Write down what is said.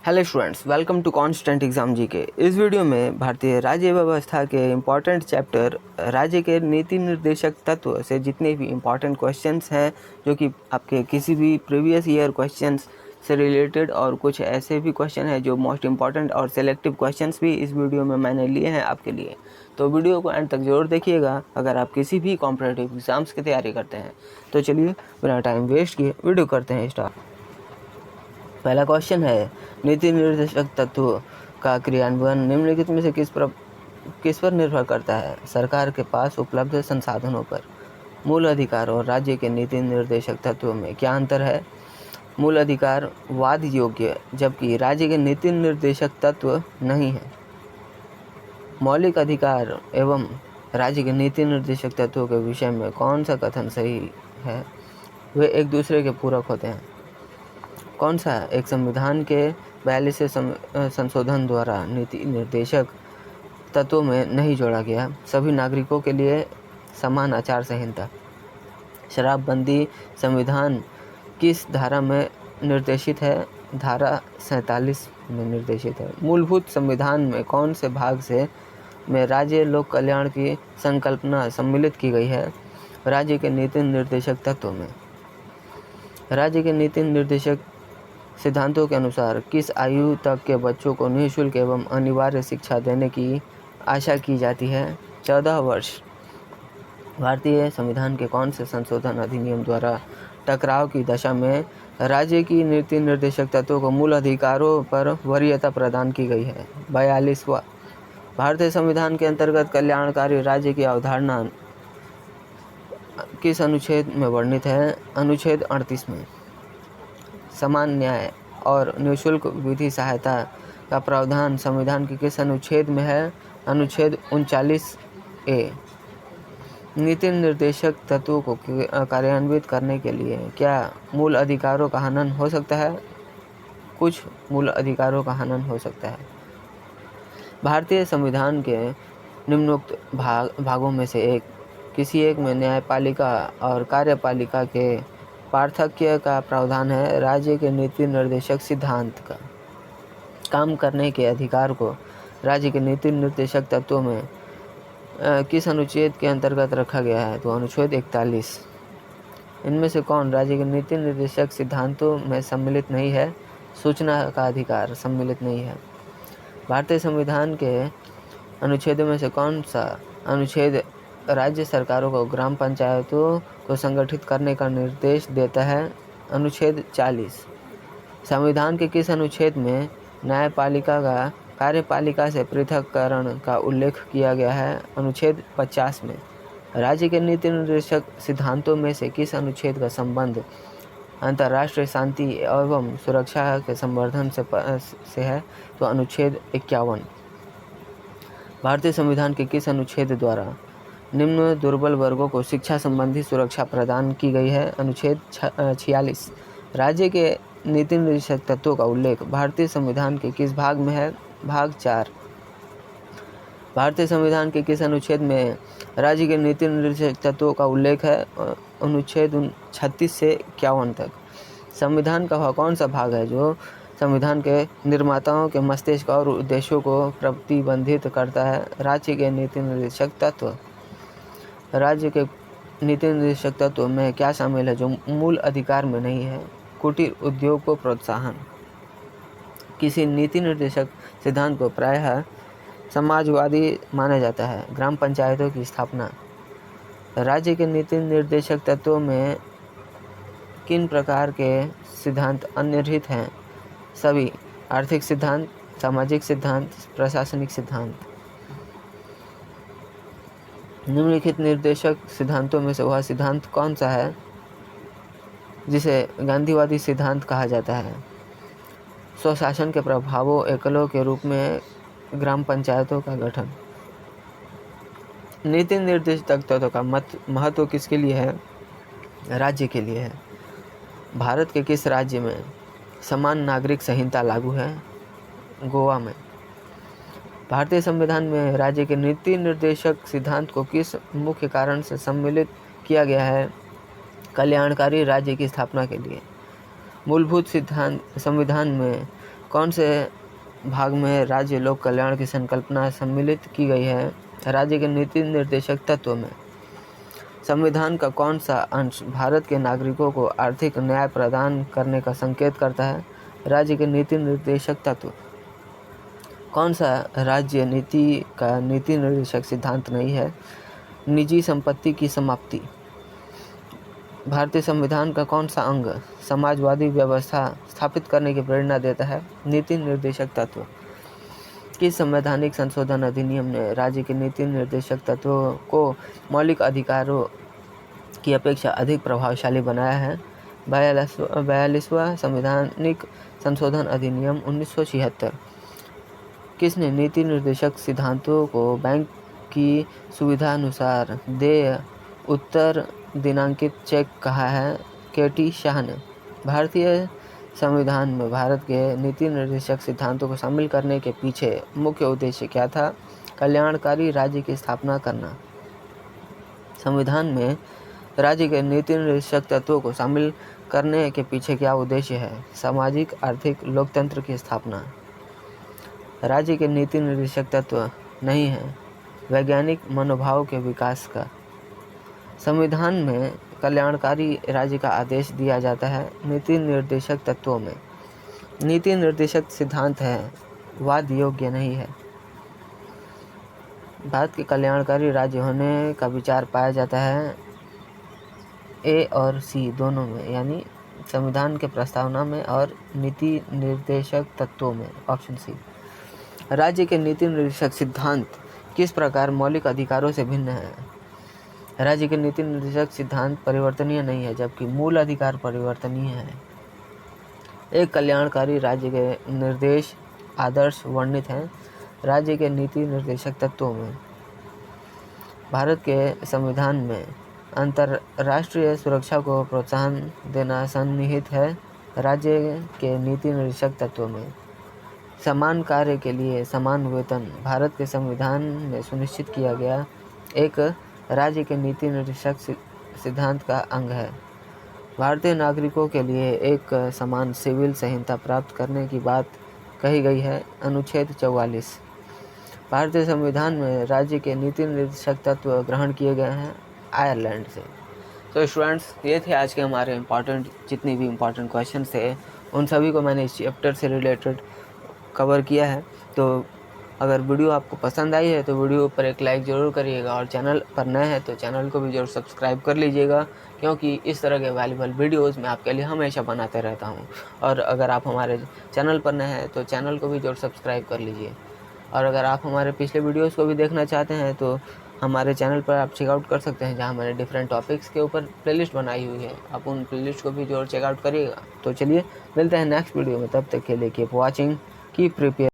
Hello students, welcome to constant exam GK. इस video में भारतीय राज्य व्यवस्था के इम्पॉर्टेंट चैप्टर राज्य के नीति निर्देशक तत्व से जितने भी इम्पॉर्टेंट क्वेश्चंस हैं जो कि आपके किसी भी प्रीवियस ईयर क्वेश्चंस से रिलेटेड और कुछ ऐसे भी क्वेश्चन हैं जो मोस्ट इम्पॉर्टेंट और सिलेक्टिव क्वेश्चंस भी इस वीडियो में मैंने लिए हैं आपके लिए। तो वीडियो को एंड तक जरूर देखिएगा अगर आप किसी भी कॉम्पिटिटिव एग्जाम्स की तैयारी करते हैं। तो चलिए बिना टाइम वेस्ट किए वीडियो करते हैं स्टार्ट। पहला क्वेश्चन है, नीति निर्देशक तत्व का क्रियान्वयन निम्नलिखित में से किस पर निर्भर करता है? सरकार के पास उपलब्ध संसाधनों पर। मूल अधिकार और राज्य के नीति निर्देशक तत्व में क्या अंतर है? मूल अधिकार वाद योग्य जबकि राज्य के नीति निर्देशक तत्व नहीं है। मौलिक अधिकार एवं राज्य के नीति निर्देशक तत्वों के विषय में कौन सा कथन सही है? वे एक दूसरे के पूरक होते हैं। कौन सा? एक संविधान के 42वें संशोधन द्वारा नीति निर्देशक तत्वों में नहीं जोड़ा गया। सभी नागरिकों के लिए समान आचार संहिता। शराबबंदी संविधान किस धारा में निर्देशित है? धारा 47 में निर्देशित है। मूलभूत संविधान में कौन से भाग में राज्य लोक कल्याण की संकल्पना सम्मिलित की गई है? राज्य के नीति निर्देशक तत्वों में। राज्य के नीति निर्देशक सिद्धांतों के अनुसार किस आयु तक के बच्चों को निःशुल्क एवं अनिवार्य शिक्षा देने की आशा की जाती है? 14 वर्ष। भारतीय संविधान के कौन से संशोधन अधिनियम द्वारा टकराव की दशा में राज्य की नीति निर्देशक तत्वों को मूल अधिकारों पर वरीयता प्रदान की गई है? 42वां। भारतीय संविधान के अंतर्गत कल्याणकारी राज्य की अवधारणा किस अनुच्छेद में वर्णित है? अनुच्छेद 38 में। समान न्याय और निःशुल्क विधि सहायता का प्रावधान संविधान के किस अनुच्छेद में है? अनुच्छेद 39A। नीति निर्देशक तत्वों को कार्यान्वित करने के लिए क्या मूल अधिकारों का हनन हो सकता है? कुछ मूल अधिकारों का हनन हो सकता है। भारतीय संविधान के निम्नोक्त भागों में से किसी एक में न्यायपालिका और कार्यपालिका के पार्थक्य का प्रावधान है? राज्य के नीति निर्देशक सिद्धांत का काम करने के अधिकार को राज्य के नीति निर्देशक तत्वों में किस अनुच्छेद के अंतर्गत रखा गया है? तो अनुच्छेद 41। इनमें से कौन राज्य के नीति निर्देशक सिद्धांतों में सम्मिलित नहीं है? सूचना का अधिकार सम्मिलित नहीं है। भारतीय संविधान के अनुच्छेदों में से कौन सा अनुच्छेद राज्य सरकारों को ग्राम पंचायतों को संगठित करने का निर्देश देता है? अनुच्छेद 40। संविधान के किस अनुच्छेद में न्यायपालिका का कार्यपालिका से पृथक्करण का उल्लेख किया गया है? अनुच्छेद 50 में। राज्य के नीति निर्देशक सिद्धांतों में से किस अनुच्छेद का संबंध अंतर्राष्ट्रीय शांति एवं सुरक्षा के संवर्धन से है? तो अनुच्छेद 51। भारतीय संविधान के किस अनुच्छेद द्वारा निम्न दुर्बल वर्गों को शिक्षा संबंधी सुरक्षा प्रदान की गई है? अनुच्छेद 46। राज्य के नीति निर्देशक तत्वों का उल्लेख भारतीय संविधान के किस भाग में है? भाग 4। भारतीय संविधान के किस अनुच्छेद में राज्य के नीति निर्देशक तत्वों का उल्लेख है? अनुच्छेद 36 से 51 तक। संविधान का वह कौन सा भाग है जो संविधान के निर्माताओं के मस्तिष्क और उद्देश्यों को प्रतिबंधित करता है? राज्य के नीति निर्देशक तत्व। राज्य के नीति निर्देशक तत्व में क्या शामिल है जो मूल अधिकार में नहीं है? कुटीर उद्योग को प्रोत्साहन। किसी नीति निर्देशक सिद्धांत को प्रायः समाजवादी माना जाता है? ग्राम पंचायतों की स्थापना। राज्य के नीति निर्देशक तत्वों में किन प्रकार के सिद्धांत अंतर्निहित हैं? सभी। आर्थिक सिद्धांत, सामाजिक सिद्धांत, प्रशासनिक सिद्धांत। निम्नलिखित निर्देशक सिद्धांतों में से वह सिद्धांत कौन सा है जिसे गांधीवादी सिद्धांत कहा जाता है? स्वशासन के प्रभावों एकलों के रूप में ग्राम पंचायतों का गठन। नीति निर्देशक तत्वों का महत्व किसके लिए है? राज्य के लिए है। भारत के किस राज्य में समान नागरिक संहिता लागू है? गोवा में। भारतीय संविधान में राज्य के नीति निर्देशक सिद्धांत को किस मुख्य कारण से सम्मिलित किया गया है? कल्याणकारी राज्य की स्थापना के लिए। मूलभूत सिद्धांत संविधान में कौन से भाग में राज्य लोक कल्याण की संकल्पना सम्मिलित की गई है? राज्य के नीति निर्देशक तत्व में। संविधान का कौन सा अंश भारत के नागरिकों को आर्थिक न्याय प्रदान करने का संकेत करता है? राज्य के नीति निर्देशक तत्व। कौन सा राज्य नीति का नीति निर्देशक सिद्धांत नहीं है? निजी संपत्ति की समाप्ति। भारतीय संविधान का कौन सा अंग समाजवादी व्यवस्था स्थापित करने की प्रेरणा देता है? नीति निर्देशक तत्व। किस संवैधानिक संशोधन अधिनियम ने राज्य के नीति निर्देशक तत्वों को मौलिक अधिकारों की अपेक्षा अधिक प्रभावशाली बनाया है? 42वां संवैधानिक संशोधन अधिनियम 1976। किसने नीति निर्देशक सिद्धांतों को बैंक की सुविधा अनुसार देय उत्तर दिनांकित चेक कहा है? केटी शाह ने। भारतीय संविधान में भारत के नीति निर्देशक सिद्धांतों को शामिल करने के पीछे मुख्य उद्देश्य क्या था? कल्याणकारी राज्य की स्थापना करना। संविधान में राज्य के नीति निर्देशक तत्वों को शामिल करने के पीछे क्या उद्देश्य है? सामाजिक आर्थिक लोकतंत्र की स्थापना। राज्य के नीति निर्देशक तत्व नहीं है वैज्ञानिक मनोभाव के विकास का। संविधान में कल्याणकारी राज्य का आदेश दिया जाता है नीति निर्देशक तत्वों में। नीति निर्देशक सिद्धांत है वाद योग्य नहीं है। भारत के कल्याणकारी राज्य होने का विचार पाया जाता है ए और सी दोनों में, यानी संविधान के प्रस्तावना में और नीति निर्देशक तत्वों में। Option C. राज्य के नीति निर्देशक सिद्धांत किस प्रकार मौलिक अधिकारों से भिन्न है? राज्य के नीति निर्देशक सिद्धांत परिवर्तनीय नहीं है, जबकि मूल अधिकार परिवर्तनीय है। एक कल्याणकारी राज्य के निर्देश आदर्श वर्णित हैं राज्य के नीति निर्देशक तत्वों में। भारत के संविधान में अंतर्राष्ट्रीय सुरक्षा को प्रोत्साहन देना सन्निहित है राज्य के नीति निर्देशक तत्वों में। समान कार्य के लिए समान वेतन भारत के संविधान में सुनिश्चित किया गया एक राज्य के नीति निर्देशक सिद्धांत का अंग है। भारतीय नागरिकों के लिए एक समान सिविल संहिता प्राप्त करने की बात कही गई है अनुच्छेद 44। भारतीय संविधान में राज्य के नीति निर्देशक तत्व ग्रहण किए गए हैं आयरलैंड से। तो स्टूडेंट्स, ये थे आज के हमारे इम्पॉर्टेंट जितने भी इम्पॉर्टेंट क्वेश्चन थे, उन सभी को मैंने इस चैप्टर से रिलेटेड कवर किया है। तो अगर वीडियो आपको पसंद आई है तो वीडियो पर एक लाइक ज़रूर करिएगा, और चैनल पर नए हैं तो चैनल को भी ज़रूर सब्सक्राइब कर लीजिएगा, क्योंकि इस तरह के वैल्यूबल वीडियोस मैं आपके लिए हमेशा बनाते रहता हूं। और अगर आप हमारे चैनल पर नए हैं तो चैनल को भी ज़रूर सब्सक्राइब कर लीजिए। और अगर आप हमारे पिछले वीडियोज़ को भी देखना चाहते हैं तो हमारे चैनल पर आप चेकआउट कर सकते हैं, जहाँ मैंने डिफरेंट टॉपिक्स के ऊपर प्लेलिस्ट बनाई हुई है। आप उन प्लेलिस्ट को भी ज़रूर चेकआउट करिएगा। तो चलिए मिलते हैं नेक्स्ट वीडियो में, तब तक के लिए कीप वॉचिंग, कीप प्रिपेयर।